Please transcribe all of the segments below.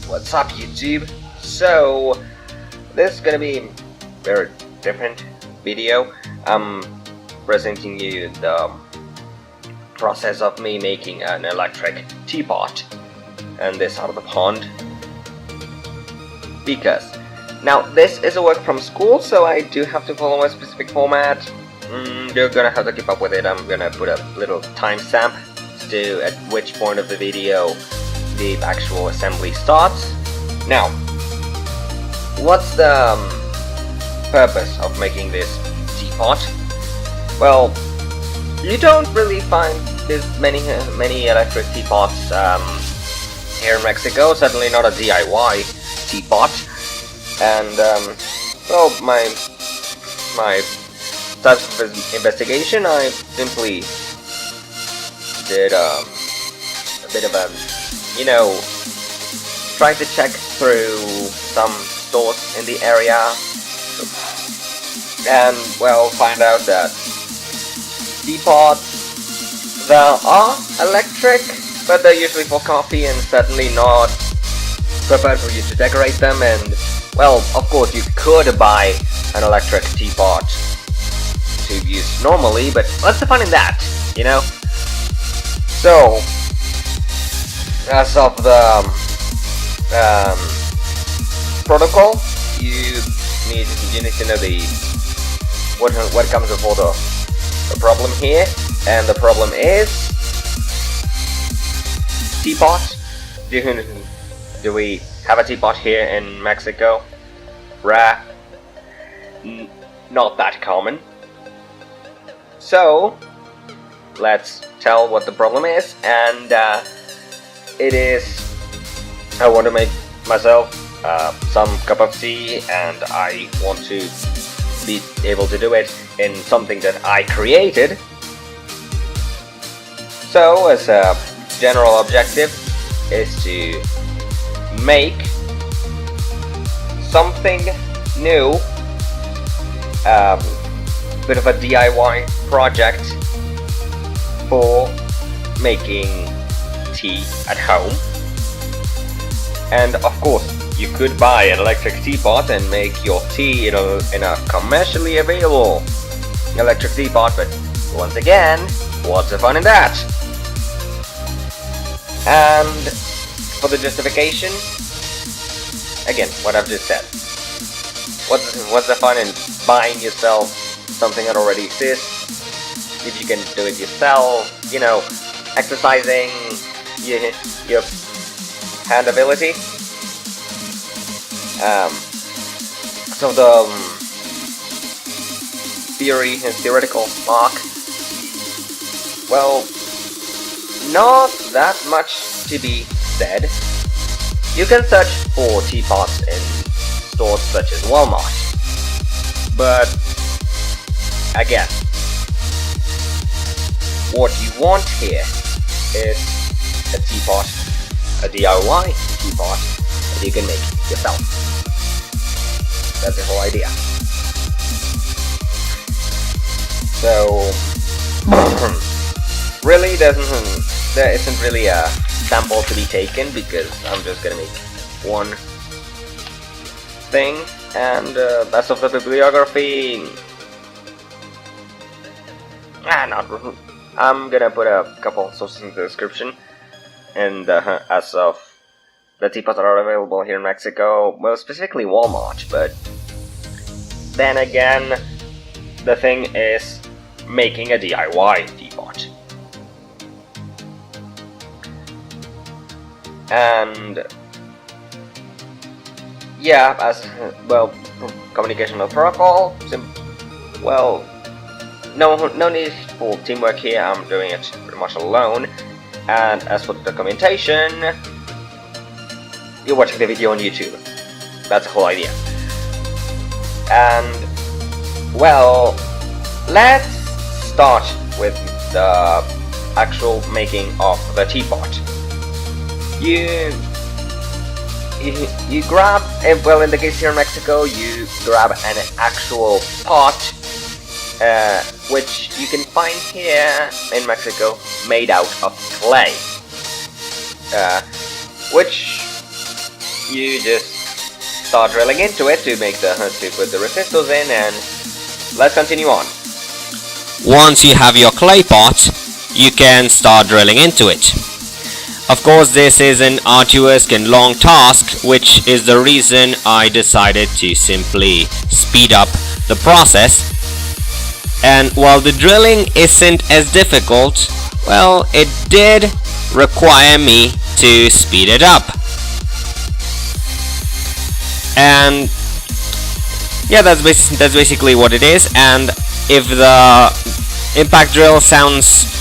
What's up, YouTube? So, this is gonna be a very different video. I'm presenting you the process of me making an electric teapot and this out of the pond. Because now this is a work from school, so I do have to follow a specific format. You're gonna have to keep up with it. I'm gonna put a little timestamp to at which point of the video the actual assembly starts. Now, what's the purpose of making this teapot? Well, you don't really find this many electric teapots here in Mexico. Certainly not a DIY teapot. And well, my types of investigation, I simply did a bit of a, trying to check through some stores in the area, and well, find out that teapots, there are electric, but they're usually for coffee and certainly not prepared for you to decorate them. And well, of course you could buy an electric teapot to use normally, but what's the fun in that, So, as of the protocol, you need to know what comes before the problem here, and the problem is teapot. Do we have a teapot here in Mexico? Rare, not that common. So, let's tell what the problem is, and it is, I want to make myself some cup of tea, and I want to be able to do it in something that I created. So, as a general objective is to make something new, bit of a DIY project for making tea at home. And of course, you could buy an electric teapot and make your tea in a commercially available electric teapot, but once again, what's the fun in that? And for the justification, again, what I've just said. What's the fun in buying yourself something that already exists, if you can do it yourself, exercising your hand ability. So the theoretical spark, well, not that much to be said. You can search for teapots in stores such as Walmart, but again, what you want here is a teapot, a DIY teapot that you can make yourself. That's the whole idea. So, really there isn't really a sample to be taken, because I'm just gonna make one thing, and that's of the bibliography. I'm gonna put a couple sources in the description, and as of the teapots that are available here in Mexico, well, specifically Walmart, but then again, the thing is making a DIY teapot. And yeah, as well, communicational protocol, well, no need for teamwork here. I'm doing it pretty much alone. And as for the documentation, you're watching the video on YouTube. That's the whole idea. And well, let's start with the actual making of the teapot. You grab, well, in the case here in Mexico, you grab an actual pot, which you can find here in Mexico, made out of clay, which you just start drilling into it to put the resistors in, and let's continue on. Once you have your clay pot, you can start drilling into it. Of course, this is an arduous and long task, which is the reason I decided to simply speed up the process. And while the drilling isn't as difficult, well, it did require me to speed it up. And yeah, that's basically what it is. And if the impact drill sounds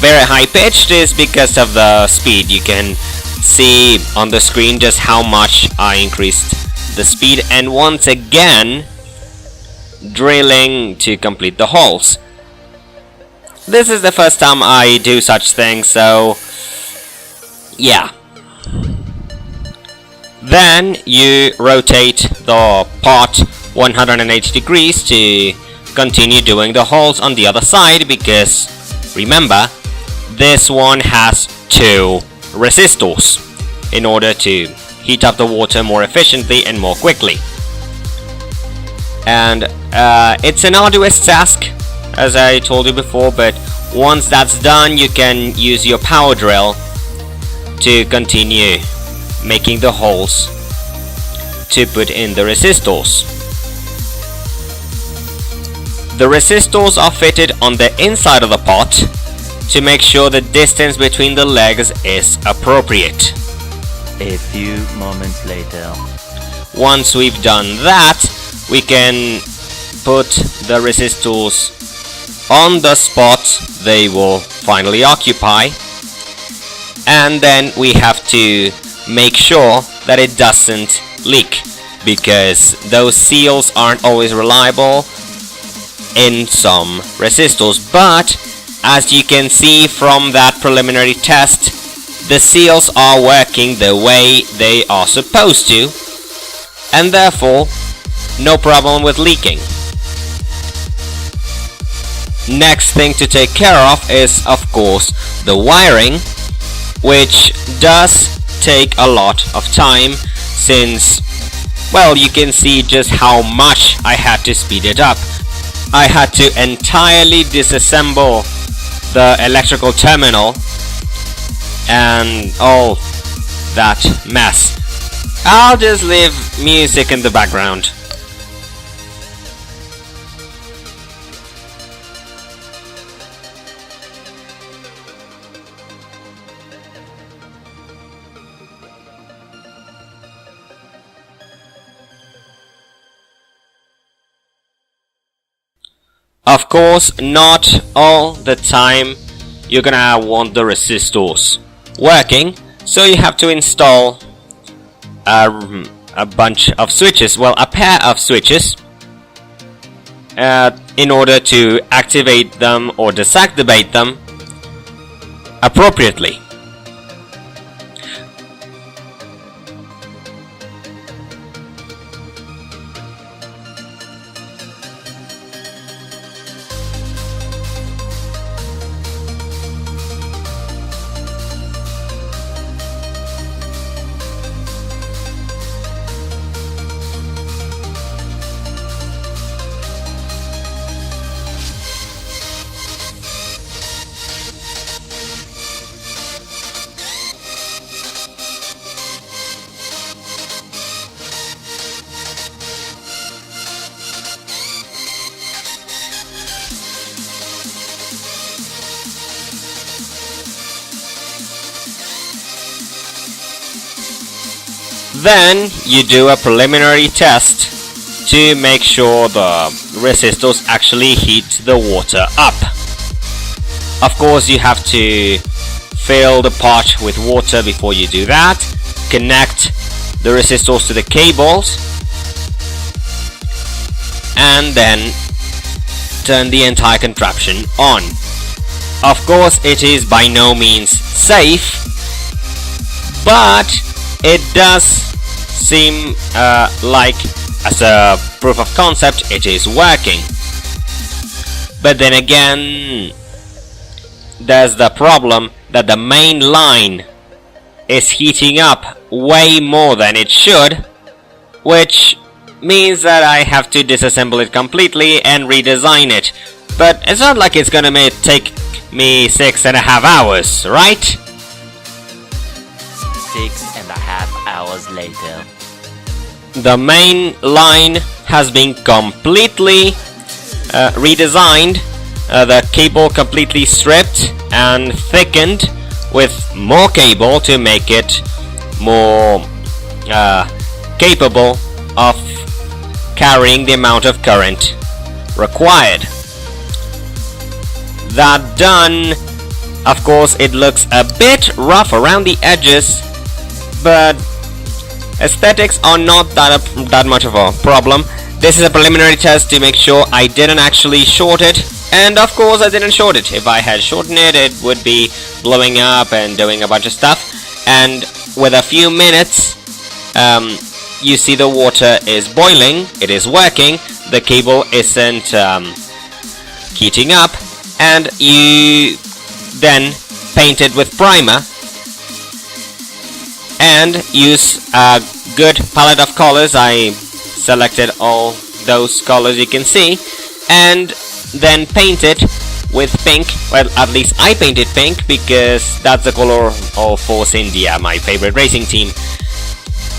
very high pitched, is because of the speed. You can see on the screen just how much I increased the speed, and once again drilling to complete the holes. This is the first time I do such things, so yeah. Then you rotate the pot 180 degrees to continue doing the holes on the other side, because remember, this one has 2 resistors in order to heat up the water more efficiently and more quickly. And it's an arduous task, as I told you before, but once that's done, you can use your power drill to continue making the holes to put in the resistors. The resistors are fitted on the inside of the pot to make sure the distance between the legs is appropriate. A few moments later. Once we've done that, we can put the resistors on the spot they will finally occupy, and then we have to make sure that it doesn't leak, because those seals aren't always reliable in some resistors. But as you can see from that preliminary test, the seals are working the way they are supposed to, and therefore no problem with leaking. Next thing to take care of is, of course, the wiring, which does take a lot of time, since, well, you can see just how much I had to speed it up. I had to entirely disassemble the electrical terminal and all that mess. I'll just leave music in the background. Of course, not all the time you're gonna want the resistors working, so you have to install a bunch of switches, well, a pair of switches, in order to activate them or deactivate them appropriately. Then you do a preliminary test to make sure the resistors actually heat the water up. Of course, you have to fill the pot with water before you do that. Connect the resistors to the cables, and then turn the entire contraption on. Of course, it is by no means safe, but it does seem like, as a proof of concept, it is working. But then again, there's the problem that the main line is heating up way more than it should, which means that I have to disassemble it completely and redesign it. But it's not like it's gonna take me 6.5 hours, right? 6.5 hours later. The main line has been completely redesigned, the cable completely stripped and thickened with more cable to make it more capable of carrying the amount of current required. That done, of course it looks a bit rough around the edges, but aesthetics are not that much of a problem. This is a preliminary test to make sure I didn't actually short it, and of course I didn't short it. If I had shortened it, it would be blowing up and doing a bunch of stuff, and with a few minutes you see the water is boiling, it is working, the cable isn't heating up, and you then paint it with primer and use a good palette of colors. I selected all those colors you can see, and then paint it with pink. Well, at least I painted pink because that's the color of Force India, my favorite racing team.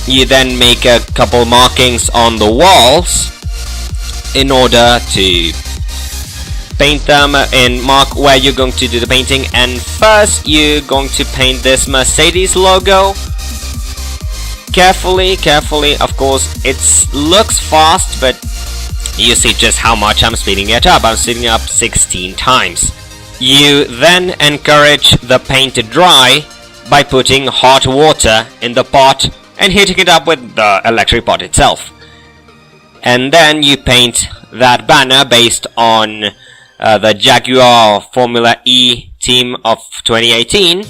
You then make a couple markings on the walls in order to paint them and mark where you're going to do the painting. And first you're going to paint this Mercedes logo. Carefully, of course. It looks fast, but you see just how much I'm speeding it up. I'm speeding up 16 times. You then encourage the paint to dry by putting hot water in the pot and heating it up with the electric pot itself. And then you paint that banner based on the Jaguar Formula E team of 2018.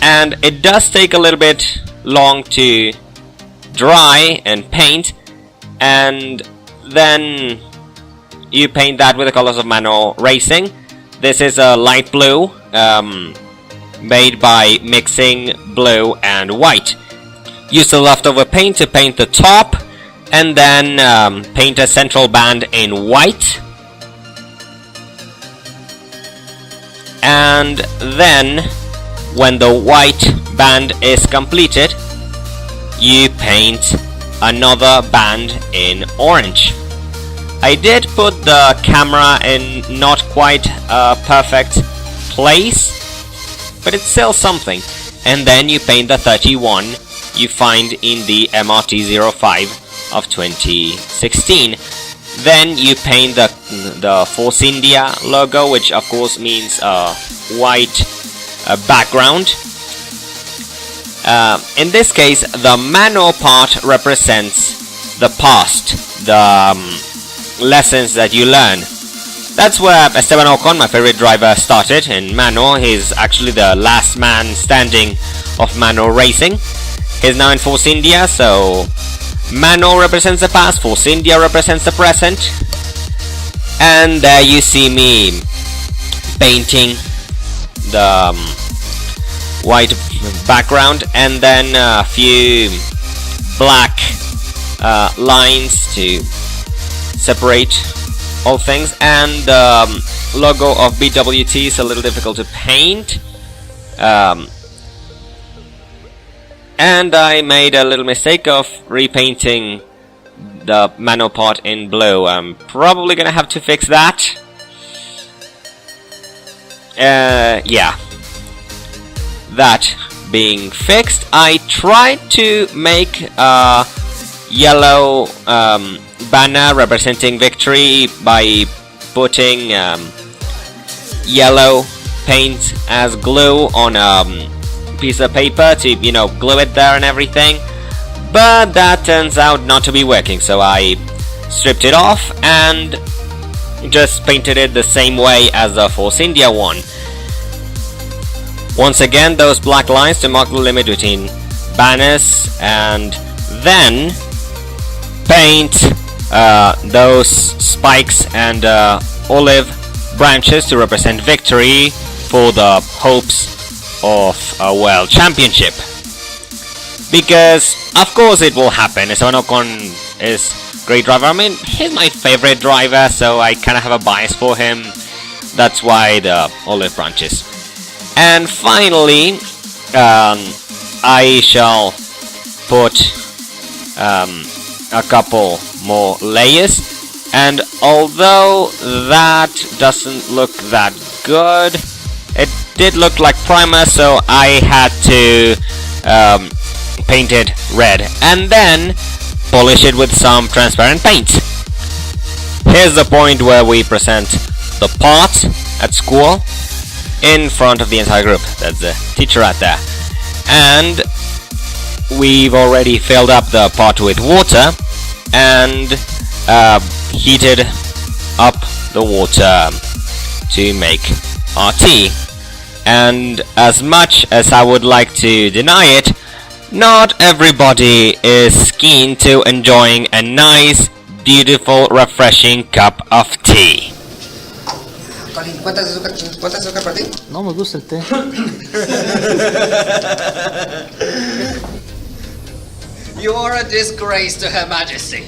And it does take a little bit long to dry and paint, and then you paint that with the colors of Manual Racing. This is a light blue, made by mixing blue and white. Use the leftover paint to paint the top, and then paint a central band in white. And then when the white band is completed, you paint another band in orange. I did put the camera in not quite a perfect place, but it's still something. And then you paint the 31 you find in the MRT-05 of 2016. Then you paint the Force India logo, which of course means a white background. In this case, the manual part represents the past, the lessons that you learn. That's where Esteban Ocon, my favorite driver, started in manual. He's actually the last man standing of manual racing. He's now in Force India, so manual represents the past, Force India represents the present. And there you see me painting the white background, and then a few black lines to separate all things. And the logo of BWT is a little difficult to paint, and I made a little mistake of repainting the manual part in blue. I'm probably gonna have to fix that. Yeah. That being fixed, I tried to make a yellow banner representing victory by putting yellow paint as glue on a piece of paper to, you know, glue it there and everything, but that turns out not to be working, so I stripped it off and just painted it the same way as the Force India one. Once again, those black lines to mark the limit between banners, and then paint those spikes and olive branches to represent victory for the hopes of a world championship. Because of course it will happen. Esteban Ocon is a great driver. I mean, he's my favorite driver, so I kind of have a bias for him. That's why the olive branches. And finally, I shall put a couple more layers. And although that doesn't look that good, it did look like primer, so I had to paint it red and then polish it with some transparent paint. Here's the point where we present the part at school in front of the entire group. That's the teacher right there. And we've already filled up the pot with water and heated up the water to make our tea. And as much as I would like to deny it, not everybody is keen to enjoying a nice, beautiful, refreshing cup of tea. ¿Cuántas azúcar para ti? No me gusta el té. You're a disgrace to Her Majesty.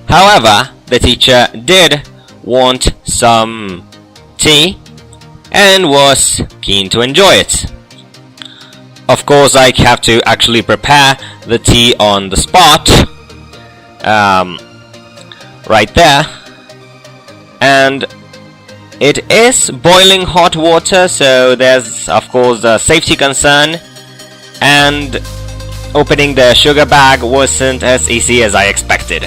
However, the teacher did want some tea and was keen to enjoy it. Of course, I have to actually prepare the tea on the spot, right there, and it is boiling hot water, so there's of course a safety concern, and opening the sugar bag wasn't as easy as I expected.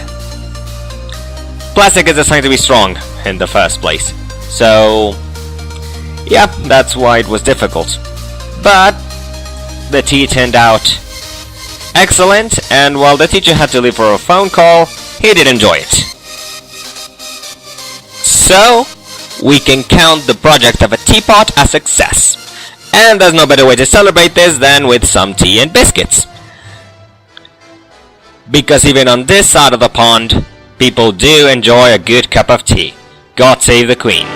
Plastic is designed to be strong in the first place, so yeah, that's why it was difficult. But the tea turned out excellent, and while the teacher had to leave for a phone call, he did enjoy it. So, we can count the project of a teapot a success. And there's no better way to celebrate this than with some tea and biscuits. Because even on this side of the pond, people do enjoy a good cup of tea. God save the Queen.